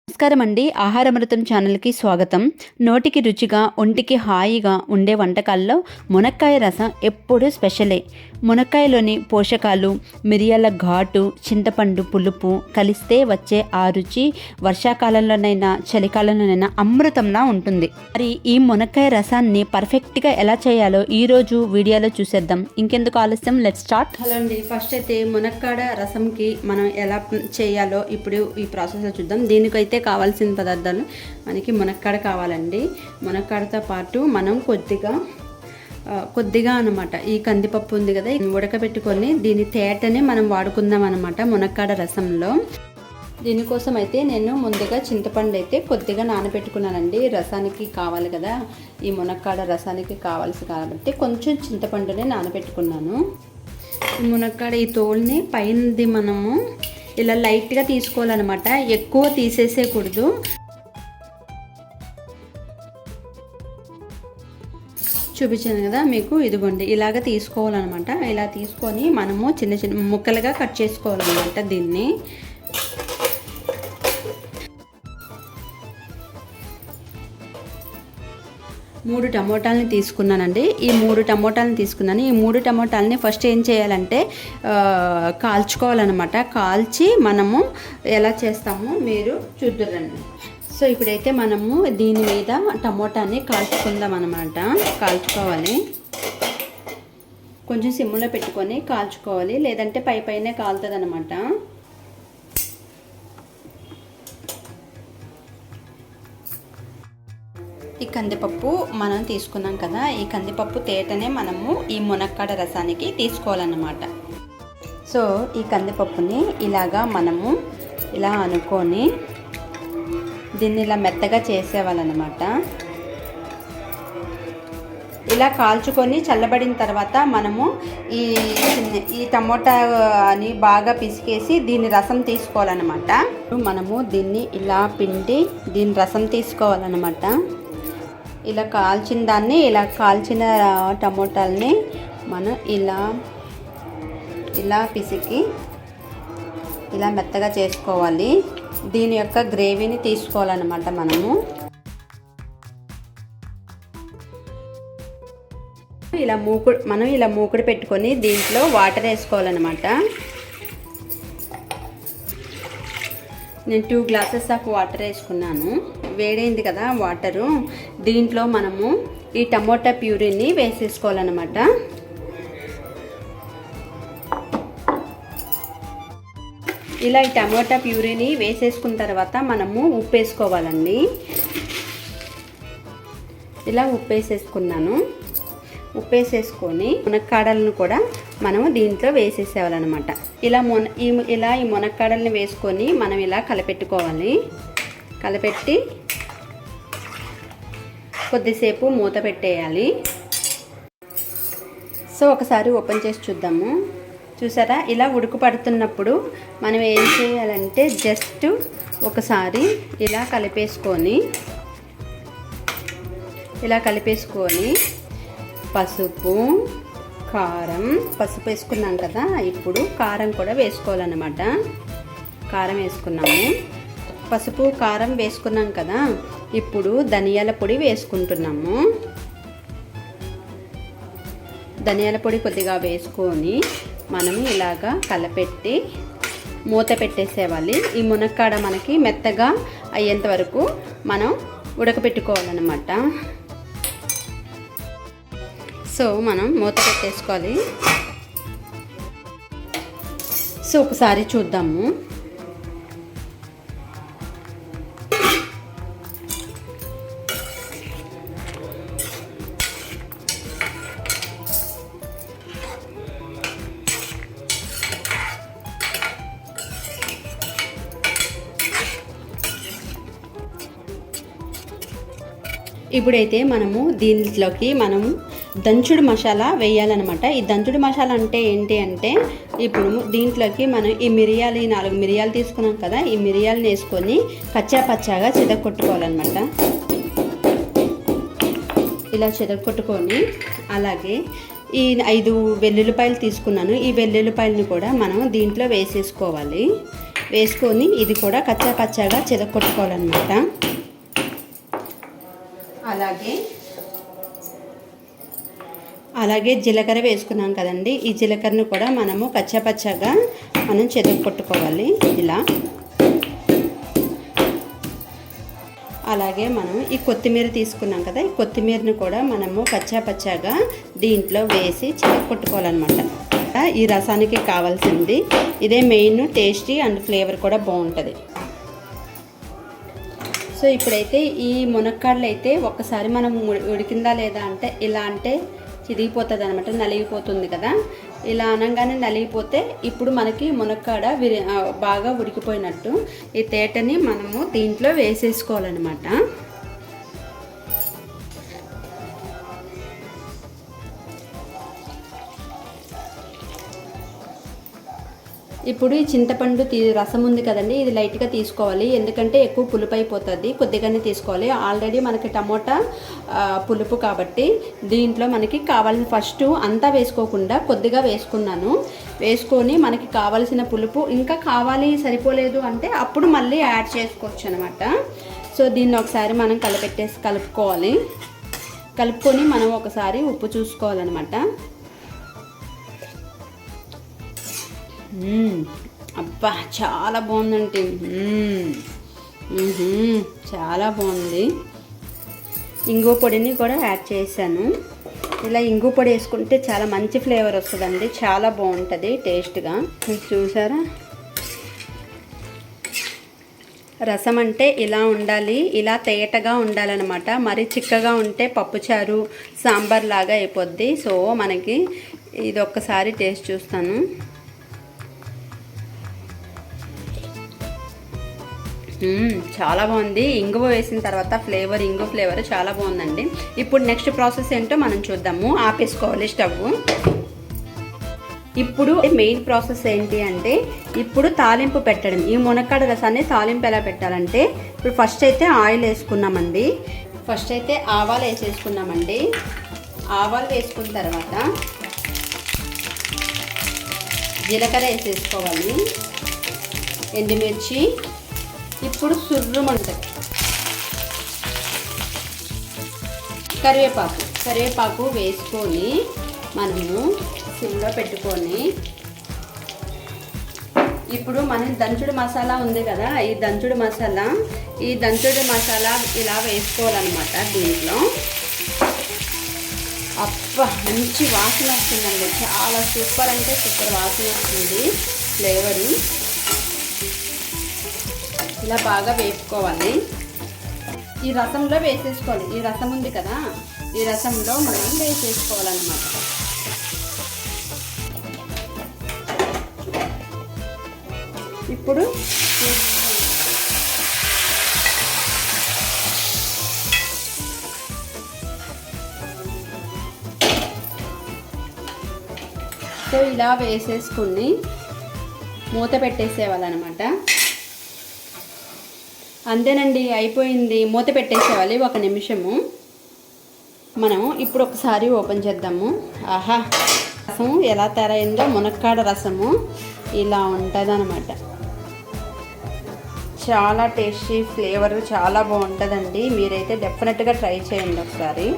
నమస్కారం అండి. ఆహారమృతం ఛానల్కి స్వాగతం. నోటికి రుచిగా ఒంటికి హాయిగా ఉండే వంటకాల్లో మునక్కాయ రసం ఎప్పుడూ స్పెషలే. మునక్కాయలోని పోషకాలు, మిరియాల ఘాటు, చింతపండు పులుపు కలిస్తే వచ్చే ఆ రుచి వర్షాకాలంలోనైనా చలికాలంలోనైనా అమృతంలా ఉంటుంది. మరి ఈ మునక్కాయ రసాన్ని పర్ఫెక్ట్గా ఎలా చేయాలో ఈరోజు వీడియోలో చూసేద్దాం. ఇంకెందుకు ఆలస్యం, లెట్స్ స్టార్ట్. హలో అండి. ఫస్ట్ అయితే మునక్కాడ రసంకి మనం ఎలా చేయాలో ఇప్పుడు ఈ ప్రాసెస్లో చూద్దాం. దీనికైతే కావాల్సిన పదార్థాలు మనకి మునక్కాడ కావాలండి. మునక్కాడతో పాటు మనం కొద్దిగా అనమాట ఈ కందిపప్పు ఉంది కదా, ఉడకబెట్టుకొని దీని తేటనే మనం వాడుకుందాం అనమాట మునక్కాడ రసంలో. దీనికోసం అయితే నేను ముందుగా చింతపండు అయితే కొద్దిగా నానబెట్టుకున్నానండి. రసానికి కావాలి కదా, ఈ మునక్కాడ రసానికి కావాల్సి కాబట్టి కొంచెం చింతపండునే నానబెట్టుకున్నాను. ఈ మునక్కాడ ఈ తోలుని పైనది మనము ఇలా లైట్గా తీసుకోవాలన్నమాట, ఎక్కువ తీసేసేయకూడదు. చూపించాను కదా మీకు, ఇదిగోండి ఇలాగ తీసుకోవాలన్నమాట. ఇలా తీసుకొని మనము చిన్న చిన్న ముక్కలుగా కట్ చేసుకోవాలన్నమాట. దీన్ని మూడు టమోటాలని తీసుకున్నానండి. ఈ మూడు టమోటాలని ఫస్ట్ ఏం చేయాలంటే కాల్చుకోవాలన్నమాట. కాల్చి మనము ఎలా చేస్తామో మీరు చూద్దురండి. సో ఇప్పుడైతే మనము దీని మీద టమోటాని కాల్చుకుందాం అన్నమాట. కాల్చుకోవాలి, కొంచెం సిమ్లో పెట్టుకొని కాల్చుకోవాలి, లేదంటే పైనే కాలుతుంది అనమాట. ఈ కందిపప్పు మనం తీసుకున్నాం కదా, ఈ కందిపప్పు తేటనే మనము ఈ మునక్కాడ రసానికి తీసుకోవాలన్నమాట. సో ఈ కందిపప్పుని ఇలాగా మనము ఇలా అనుకొని దీన్ని ఇలా మెత్తగా చేసేవాళ్ళనమాట. ఇలా కాల్చుకొని చల్లబడిన తర్వాత మనము ఈ టమోటాని బాగా పిసికేసి దీని రసం తీసుకోవాలన్నమాట. మనము దీన్ని ఇలా పిండి దీని రసం తీసుకోవాలన్నమాట. ఇలా కాల్చిన దాన్ని, ఇలా కాల్చిన టమోటాలని మనం ఇలా పిసికి ఇలా మెత్తగా చేసుకోవాలి. దీని యొక్క గ్రేవీని తీసుకోవాలన్నమాట. మనం ఇలా మూకుడు పెట్టుకొని దీంట్లో వాటర్ వేసుకోవాలన్నమాట. నేను 2 గ్లాసెస్ ఆఫ్ వాటర్ వేసుకున్నాను. వేడైంది కదా వాటరు, దీంట్లో మనము ఈ టమోటా ప్యూరీని వేసేసుకోవాలన్నమాట. ఇలా ఈ టమోటా ప్యూరీని వేసేసుకున్న తర్వాత మనము ఉప్పు వేసుకోవాలండి. ఇలా ఉప్పు వేసేసుకున్నాను. ఉప్పు వేసేసుకొని మునక్కాడలను కూడా మనము దీంట్లో వేసేసేవాలన్నమాట. ఇలా ఈ మునక్కాడల్ని వేసుకొని మనం ఇలా కలపెట్టుకోవాలి. కలపెట్టి కొద్దిసేపు మూత పెట్టేయాలి. సో ఒకసారి ఓపెన్ చేసి చూద్దాము. చూసారా, ఇలా ఉడుకు పడుతున్నప్పుడు మనం ఏం చేయాలంటే జస్ట్ ఒకసారి ఇలా కలిపేసుకొని పసుపు వేసుకున్నాం కదా, ఇప్పుడు కారం కూడా వేసుకోవాలన్నమాట. కారం వేసుకున్నాము, పసుపు కారం వేసుకున్నాం కదా, ఇప్పుడు ధనియాల పొడి వేసుకుంటున్నాము. ధనియాల పొడి కొద్దిగా వేసుకొని మనం ఇలాగా కలపెట్టి మూత పెట్టేసేవాలి. ఈ మునక్కాడ మనకి మెత్తగా అయ్యేంత వరకు మనం ఉడకపెట్టుకోవాలన్నమాట. సో మనం మూత పెట్టేసుకోవాలి. సో ఒకసారి చూద్దాము. ఇప్పుడైతే మనము దీంట్లోకి దంచుడు మసాలా వేయాలన్నమాట. ఈ దంచుడు మసాలా అంటే ఏంటి అంటే, ఇప్పుడు దీంట్లోకి మనం ఈ 4 మిరియాలు తీసుకున్నాం కదా, ఈ మిరియాలను వేసుకొని పచ్చాగా చెదగొట్టుకోవాలన్నమాట. ఇలా చెదగొట్టుకొని అలాగే ఈ 5 వెల్లుల్లిపాయలు తీసుకున్నాను. ఈ వెల్లుల్లిపాయలను కూడా మనం దీంట్లో వేసేసుకోవాలి. వేసుకొని ఇది కూడా కచ్చా పచ్చాగా చెదకొట్టుకోవాలన్నమాట. అలాగే జీలకర్ర వేసుకున్నాం కదండి, ఈ జీలకర్రను కూడా మనము కచ్చా పచ్చాగా మనం చెదకొట్టుకోవాలి ఇలా. అలాగే మనం ఈ కొత్తిమీర తీసుకున్నాం కదా, ఈ కొత్తిమీరను కూడా మనము కచ్చా పచ్చాగా దీంట్లో వేసి చెదకొట్టుకోవాలన్నమాట. ఈ రసానికి కావాల్సింది ఇదే మెయిన్. టేస్టీ అండ్ ఫ్లేవర్ కూడా బాగుంటుంది. సో ఇప్పుడైతే ఈ మునక్కాడలు అయితే ఒక్కసారి మనం ఉడికిందా లేదా అంటే ఇలా అంటే చిరిగిపోతుంది అనమాట, నలిగిపోతుంది కదా. ఇలా అనగానే నలిగిపోతే ఇప్పుడు మనకి మునక్కాడ బాగా ఉడికిపోయినట్టు. ఈ తేటని మనము దీంట్లో వేసేసుకోవాలన్నమాట. ఇప్పుడు ఈ చింతపండు రసం ఉంది కదండి, ఇది లైట్గా తీసుకోవాలి, ఎందుకంటే ఎక్కువ పులుపు అయిపోతుంది. కొద్దిగానే తీసుకోవాలి. ఆల్రెడీ మనకి టమోటా పులుపు కాబట్టి దీంట్లో మనకి కావాల్సిన ఫస్ట్ అంతా వేసుకోకుండా కొద్దిగా వేసుకున్నాను. వేసుకొని మనకి కావాల్సిన పులుపు ఇంకా కావాలి సరిపోలేదు అంటే అప్పుడు మళ్ళీ యాడ్ చేసుకోవచ్చు అనమాట. సో దీన్ని ఒకసారి మనం కలుపుకోవాలి. కలుపుకొని మనం ఒకసారి ఉప్పు చూసుకోవాలన్నమాట. అబ్బా చాలా బాగుందండి. చాలా బాగుంది. ఇంగువ పొడిని కూడా యాడ్ చేశాను. ఇలా ఇంగువ పొడి వేసుకుంటే చాలా మంచి ఫ్లేవర్ వస్తుందండి, చాలా బాగుంటుంది టేస్ట్గా. చూసారా, రసం అంటే ఇలా ఉండాలి, ఇలా తేటగా ఉండాలన్నమాట. మరి చిక్కగా ఉంటే పప్పుచారు సాంబార్ లాగా అయిపోద్ది. సో మనకి ఇది ఒక్కసారి టేస్ట్ చూస్తాను. చాలా బాగుంది. ఇంగువ వేసిన తర్వాత ఇంగువ ఫ్లేవర్ చాలా బాగుందండి. ఇప్పుడు నెక్స్ట్ ప్రాసెస్ ఏంటో మనం చూద్దాము. ఆపేసుకోవాలి స్టవ్. ఇప్పుడు మెయిన్ ప్రాసెస్ ఏంటి అంటే ఇప్పుడు తాలింపు పెట్టడం. ఈ మునక్కాడ రసాన్ని తాలింపు ఎలా పెట్టాలంటే ఇప్పుడు ఫస్ట్ అయితే ఆయిల్ వేసుకున్నామండి. ఫస్ట్ అయితే ఆవాలు వేసేసుకున్నామండి. ఆవాలు వేసుకున్న తర్వాత జీలకర్ర వేసేసుకోవాలి, ఎండుమిర్చి, ఇప్పుడు సుర్రుమంటాయి కరివేపాకు వేసుకొని మనము సిమ్లో పెట్టుకొని ఇప్పుడు మనం దంచుడు మసాలా ఉంది కదా, ఈ దంచుడు మసాలా ఇలా వేసుకోవాలన్నమాట. దీంట్లో మంచి వాసన వస్తుందండి, చాలా సూపర్ అంటే సూపర్ వాసన వస్తుంది ఫ్లేవరు. ఇలా బాగా వేపుకోవాలి. ఈ రసంలో వేసేసుకోవాలి. ఈ రసం ఉంది కదా, ఈ రసంలో మనం వేసేసుకోవాలన్నమాట. ఇప్పుడు సో ఇలా వేసేసుకుని మూత పెట్టేసేవాళ్ళనమాట. అంతేనండి, అయిపోయింది. మూత పెట్టేసేవాలి 1 నిమిషము. మనం ఇప్పుడు ఒకసారి ఓపెన్ చేద్దాము. ఆహా, రసం ఎలా తయారైందో, మునక్కాడ రసము ఇలా ఉంటుందన్నమాట. చాలా టేస్టీ, ఫ్లేవర్ చాలా బాగుంటుందండి. మీరైతే డెఫినెట్గా ట్రై చేయండి ఒకసారి.